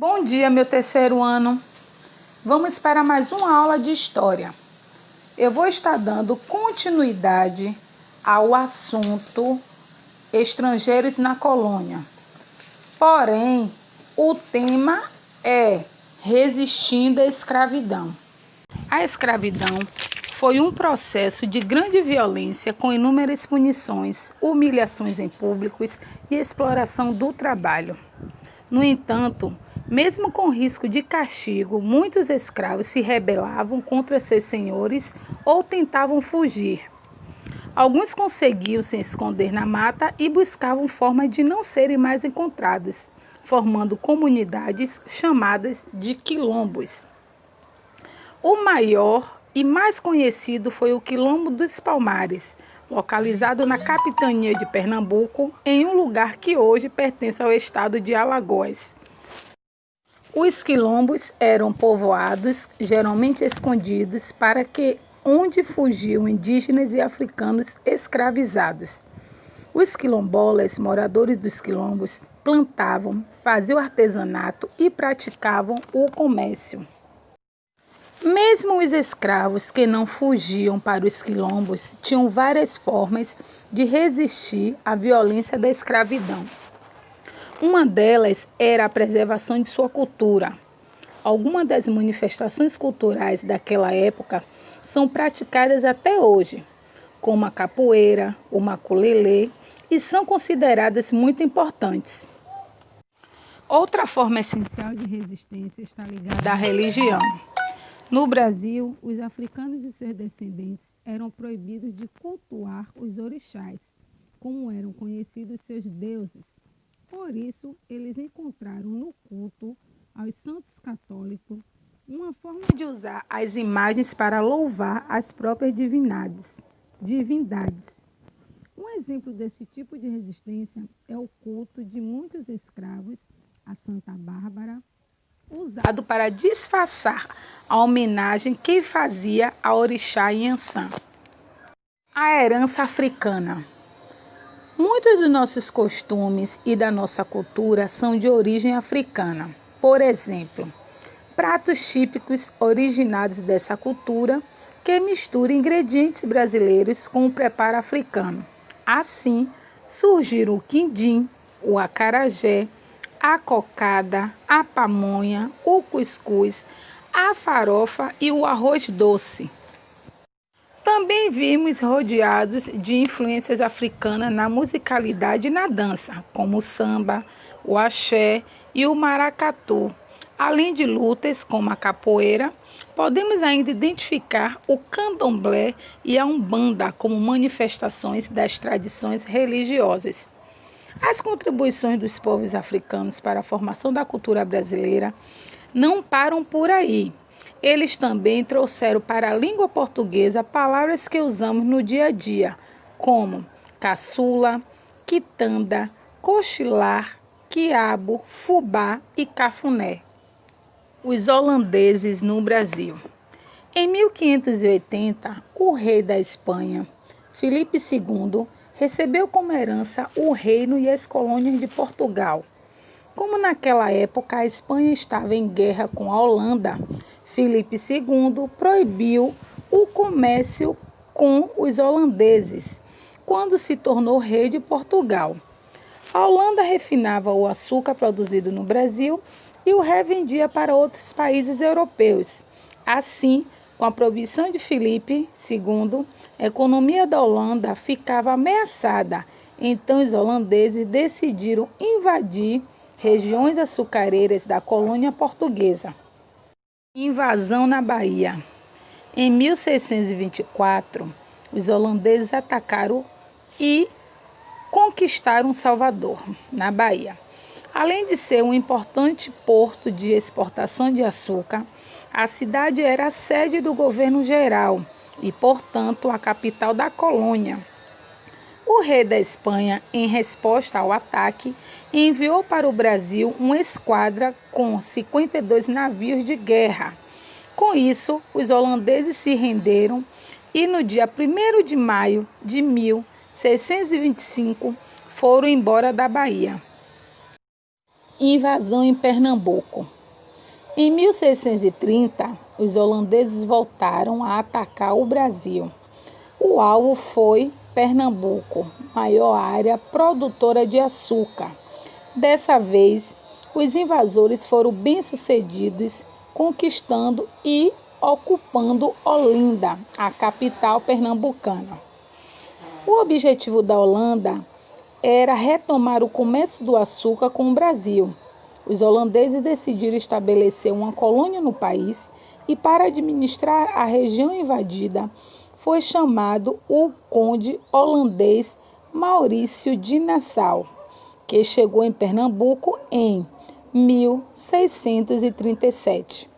Bom dia, meu terceiro ano. Vamos para mais uma aula de história. Eu vou estar dando continuidade ao assunto estrangeiros na colônia. Porém, o tema é resistindo à escravidão. A escravidão foi um processo de grande violência com inúmeras punições, humilhações em públicos e exploração do trabalho. No entanto, mesmo com risco de castigo, muitos escravos se rebelavam contra seus senhores ou tentavam fugir. Alguns conseguiam se esconder na mata e buscavam formas de não serem mais encontrados, formando comunidades chamadas de quilombos. O maior e mais conhecido foi o Quilombo dos Palmares, localizado na capitania de Pernambuco, em um lugar que hoje pertence ao estado de Alagoas. Os quilombos eram povoados, geralmente escondidos, para que onde fugiam indígenas e africanos escravizados. Os quilombolas, moradores dos quilombos, plantavam, faziam artesanato e praticavam o comércio. Mesmo os escravos que não fugiam para os quilombos tinham várias formas de resistir à violência da escravidão. Uma delas era a preservação de sua cultura. Algumas das manifestações culturais daquela época são praticadas até hoje, como a capoeira, o maculelê, e são consideradas muito importantes. Outra forma essencial de resistência está ligada à religião. No Brasil, os africanos e seus descendentes eram proibidos de cultuar os orixás, como eram conhecidos seus deuses. Por isso, eles encontraram no culto aos santos católicos uma forma de usar as imagens para louvar as próprias divindades. Um exemplo desse tipo de resistência é o culto de muitos escravos a Santa Bárbara, usado para disfarçar a homenagem que fazia a orixá Yansan. A herança africana. Muitos dos nossos costumes e da nossa cultura são de origem africana. Por exemplo, pratos típicos originados dessa cultura que misturam ingredientes brasileiros com o preparo africano. Assim, surgiram o quindim, o acarajé, a cocada, a pamonha, o cuscuz, a farofa e o arroz doce. Também vimos rodeados de influências africanas na musicalidade e na dança, como o samba, o axé e o maracatu. Além de lutas como a capoeira, podemos ainda identificar o candomblé e a umbanda como manifestações das tradições religiosas. As contribuições dos povos africanos para a formação da cultura brasileira não param por aí. Eles também trouxeram para a língua portuguesa palavras que usamos no dia a dia, como caçula, quitanda, cochilar, quiabo, fubá e cafuné. Os holandeses no Brasil. Em 1580, o rei da Espanha, Filipe II, recebeu como herança o reino e as colônias de Portugal. Como naquela época a Espanha estava em guerra com a Holanda, Filipe II proibiu o comércio com os holandeses, quando se tornou rei de Portugal. A Holanda refinava o açúcar produzido no Brasil e o revendia para outros países europeus. Assim, com a proibição de Filipe II, a economia da Holanda ficava ameaçada. Então, os holandeses decidiram invadir regiões açucareiras da colônia portuguesa. Invasão na Bahia. Em 1624, os holandeses atacaram e conquistaram Salvador, na Bahia. Além de ser um importante porto de exportação de açúcar, a cidade era a sede do governo geral e, portanto, a capital da colônia. O rei da Espanha, em resposta ao ataque, enviou para o Brasil uma esquadra com 52 navios de guerra. Com isso, os holandeses se renderam e, no dia 1º de maio de 1625, foram embora da Bahia. Invasão em Pernambuco. Em 1630, os holandeses voltaram a atacar o Brasil. O alvo foi Pernambuco, maior área produtora de açúcar. Dessa vez, os invasores foram bem-sucedidos, conquistando e ocupando Olinda, a capital pernambucana. O objetivo da Holanda era retomar o comércio do açúcar com o Brasil. Os holandeses decidiram estabelecer uma colônia no país e, para administrar a região invadida, foi chamado o conde holandês Maurício de Nassau, que chegou em Pernambuco em 1637.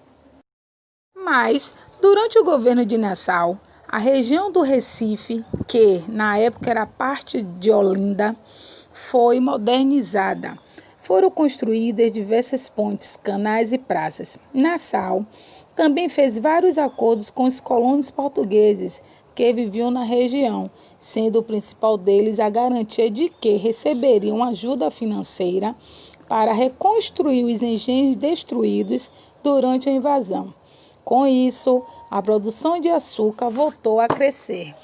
Mas, durante o governo de Nassau, a região do Recife, que na época era parte de Olinda, foi modernizada. Foram construídas diversas pontes, canais e praças. Nassau também fez vários acordos com os colonos portugueses que viviam na região, sendo o principal deles a garantia de que receberiam ajuda financeira para reconstruir os engenhos destruídos durante a invasão. Com isso, a produção de açúcar voltou a crescer.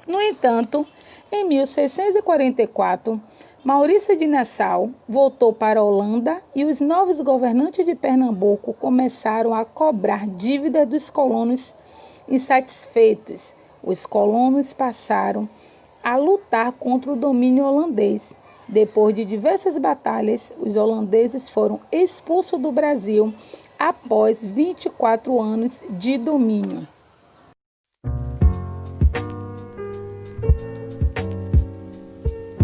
No entanto, em 1644, Maurício de Nassau voltou para a Holanda e os novos governantes de Pernambuco começaram a cobrar dívidas dos colonos insatisfeitos. Os colonos passaram a lutar contra o domínio holandês. Depois de diversas batalhas, os holandeses foram expulsos do Brasil após 24 anos de domínio.